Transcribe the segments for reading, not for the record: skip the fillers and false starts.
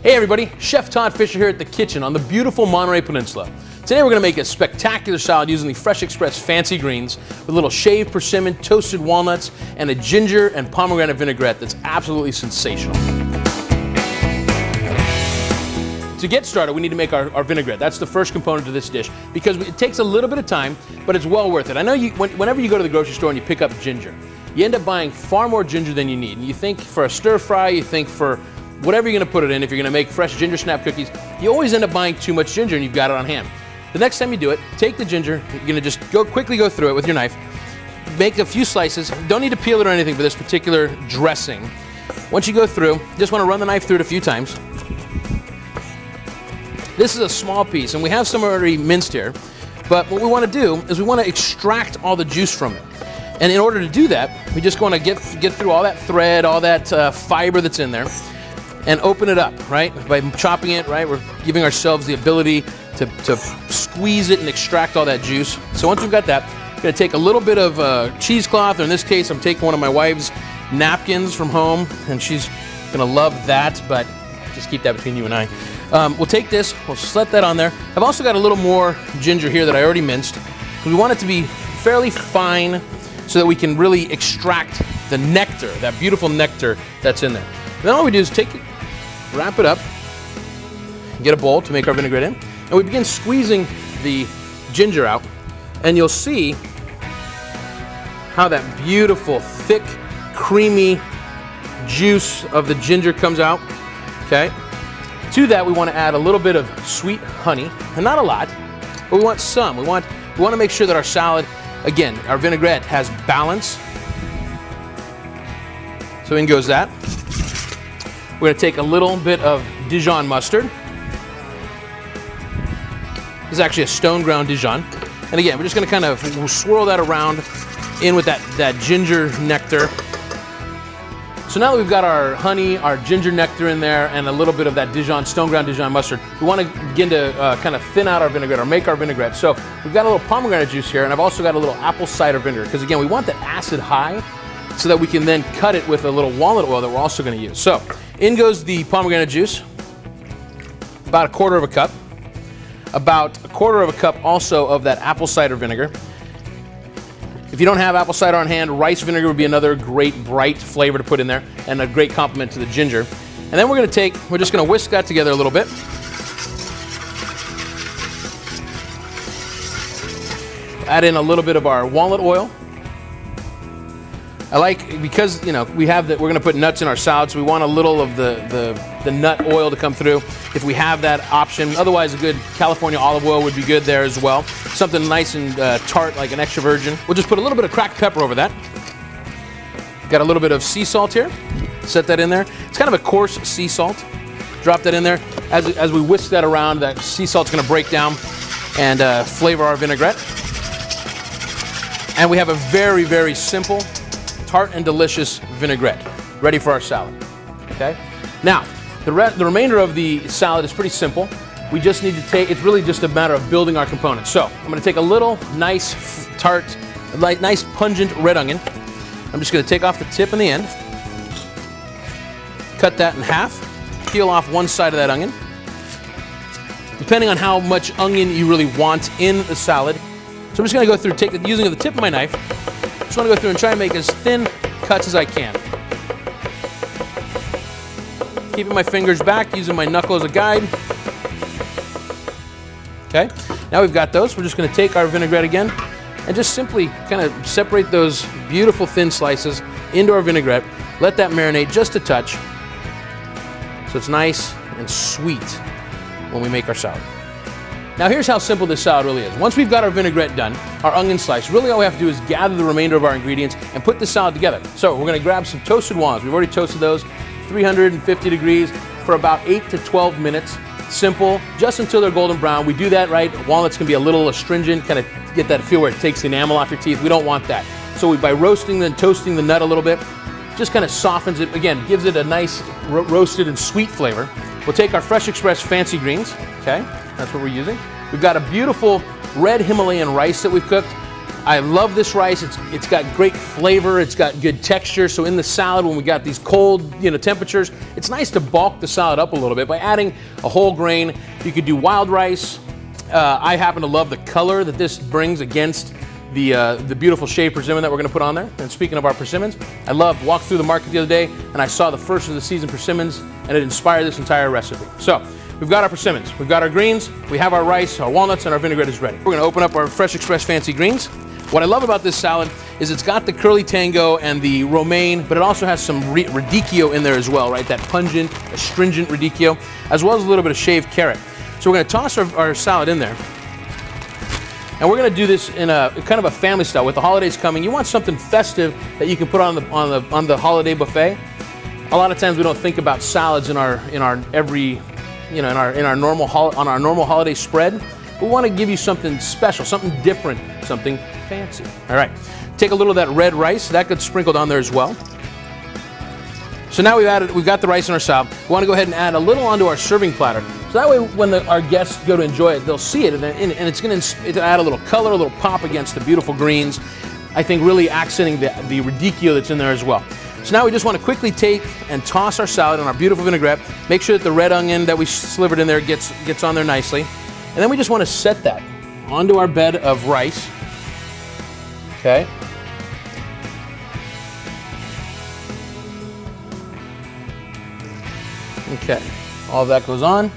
Hey everybody, Chef Todd Fisher here at the kitchen on the beautiful Monterey Peninsula. Today we're going to make a spectacular salad using the Fresh Express fancy greens with a little shaved persimmon, toasted walnuts, and a ginger and pomegranate vinaigrette that's absolutely sensational. To get started, we need to make our vinaigrette. That's the first component of this dish because it takes a little bit of time, but it's well worth it. I know whenever you go to the grocery store and you pick up ginger, you end up buying far more ginger than you need. And you think for a stir fry, you think for whatever you're going to put it in, if you're going to make fresh ginger snap cookies, you always end up buying too much ginger and you've got it on hand. The next time you do it, take the ginger, you're going to just quickly go through it with your knife, make a few slices, don't need to peel it or anything for this particular dressing. Once you go through, you just want to run the knife through it a few times. This is a small piece and we have some already minced here, but what we want to do is we want to extract all the juice from it. And in order to do that, we just want to get through all that thread, all that fiber that's in there, and open it up, right? By chopping it, right? We're giving ourselves the ability to squeeze it and extract all that juice. So once we've got that, we're gonna take a little bit of cheesecloth, or in this case, I'm taking one of my wife's napkins from home, and she's gonna love that, but just keep that between you and I. We'll take this, we'll set that on there. I've also got a little more ginger here that I already minced, because we want it to be fairly fine so that we can really extract the nectar, that beautiful nectar that's in there. And then all we do is take it, wrap it up, get a bowl to make our vinaigrette in, and we begin squeezing the ginger out, and you'll see how that beautiful, thick, creamy juice of the ginger comes out, okay? To that, we want to add a little bit of sweet honey, and not a lot, but we want some. We want to make sure that our salad, again, our vinaigrette has balance. So in goes that. We're going to take a little bit of Dijon mustard. This is actually a stone ground Dijon. And again, we're just going to kind of swirl that around in with that ginger nectar. So now that we've got our honey, our ginger nectar in there, and a little bit of that Dijon, stone ground Dijon mustard, we want to begin to kind of thin out our vinaigrette or make our vinaigrette. So we've got a little pomegranate juice here, and I've also got a little apple cider vinegar, because again, we want that acid high so that we can then cut it with a little walnut oil that we're also going to use. So in goes the pomegranate juice, about a quarter of a cup. About a quarter of a cup also of that apple cider vinegar. If you don't have apple cider on hand, rice vinegar would be another great bright flavor to put in there and a great complement to the ginger. And then we're just going to whisk that together a little bit. Add in a little bit of our walnut oil. I like, because you know we're going to put nuts in our salad, so we want a little of the nut oil to come through if we have that option. Otherwise, a good California olive oil would be good there as well. Something nice and tart, like an extra virgin. We'll just put a little bit of cracked pepper over that. Got a little bit of sea salt here. Set that in there. It's kind of a coarse sea salt. Drop that in there. As we whisk that around, that sea salt's going to break down and flavor our vinaigrette. And we have a very, very simple, tart and delicious vinaigrette ready for our salad. Okay? Now, the remainder of the salad is pretty simple. We just need to it's really just a matter of building our components. So I'm going to take a little nice tart, nice pungent red onion. I'm just going to take off the tip and the end, cut that in half, peel off one side of that onion. Depending on how much onion you really want in the salad. So I'm just going to go through, using the tip of my knife, just want to go through and try and make as thin cuts as I can. Keeping my fingers back, using my knuckle as a guide. Okay, now we've got those. We're just going to take our vinaigrette again and just simply kind of separate those beautiful thin slices into our vinaigrette. Let that marinate just a touch so it's nice and sweet when we make our salad. Now here's how simple this salad really is. Once we've got our vinaigrette done, our onion slice, really all we have to do is gather the remainder of our ingredients and put the salad together. So we're going to grab some toasted walnuts. We've already toasted those, 350 degrees for about 8 to 12 minutes. Simple, just until they're golden brown. We do that, right? Walnuts can be a little astringent, kind of get that feel where it takes the enamel off your teeth. We don't want that. So by roasting and toasting the nut a little bit, just kind of softens it, again, gives it a nice roasted and sweet flavor. We'll take our Fresh Express fancy greens, okay? That's what we're using. We've got a beautiful red Himalayan rice that we've cooked. I love this rice. It's got great flavor. It's got good texture. So in the salad, when we got these cold, temperatures, it's nice to bulk the salad up a little bit by adding a whole grain. You could do wild rice. I happen to love the color that this brings against the beautiful shaved persimmon that we're going to put on there. And speaking of our persimmons, I walked through the market the other day and I saw the first of the season persimmons, and it inspired this entire recipe. So we've got our persimmons, we've got our greens, we have our rice, our walnuts, and our vinaigrette is ready. We're going to open up our Fresh Express Fancy Greens. What I love about this salad is it's got the curly tango and the romaine, but it also has some radicchio in there as well, right? That pungent, astringent radicchio, as well as a little bit of shaved carrot. So we're going to toss our salad in there. And we're going to do this in a kind of a family style. With the holidays coming, you want something festive that you can put on the holiday buffet. A lot of times we don't think about salads in our normal holiday spread. We want to give you something special, something different, something fancy. All right, take a little of that red rice. That gets sprinkled on there as well. So now we've got the rice in our salad. We want to go ahead and add a little onto our serving platter. So that way when our guests go to enjoy it, they'll see it, and it's going to add a little color, a little pop against the beautiful greens. I think really accenting the radicchio that's in there as well. So now we just want to quickly take and toss our salad on our beautiful vinaigrette. Make sure that the red onion that we slivered in there gets on there nicely. And then we just want to set that onto our bed of rice. Okay. Okay, all of that goes on.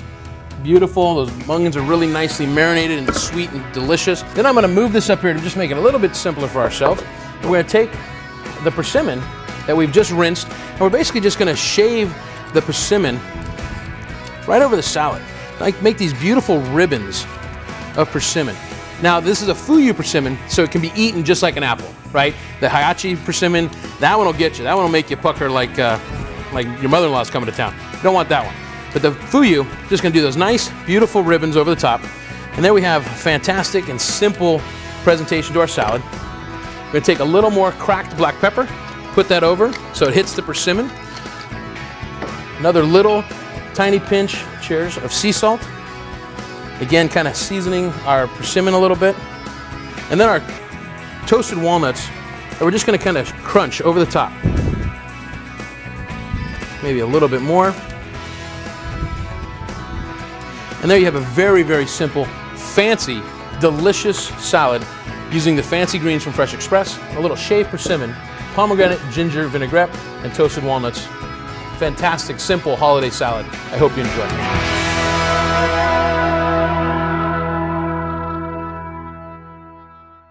Beautiful, those onions are really nicely marinated and sweet and delicious. Then I'm gonna move this up here to just make it a little bit simpler for ourselves. We're gonna take the persimmon that we've just rinsed, and we're basically just gonna shave the persimmon right over the salad. Like, make these beautiful ribbons of persimmon. Now, this is a fuyu persimmon, so it can be eaten just like an apple, right? The Hearty persimmon, that one will get you. That one will make you pucker like your mother-in-law's coming to town. You don't want that one. But the fuyu, just gonna do those nice, beautiful ribbons over the top. And there we have a fantastic and simple presentation to our salad. We're gonna take a little more cracked black pepper, put that over so it hits the persimmon. Another little tiny pinch, cheers, of sea salt. Again, kind of seasoning our persimmon a little bit. And then our toasted walnuts that we're just gonna kind of crunch over the top. Maybe a little bit more. And there you have a very, very simple, fancy, delicious salad using the fancy greens from Fresh Express, a little shaved persimmon, pomegranate ginger vinaigrette, and toasted walnuts. Fantastic, simple holiday salad. I hope you enjoy it.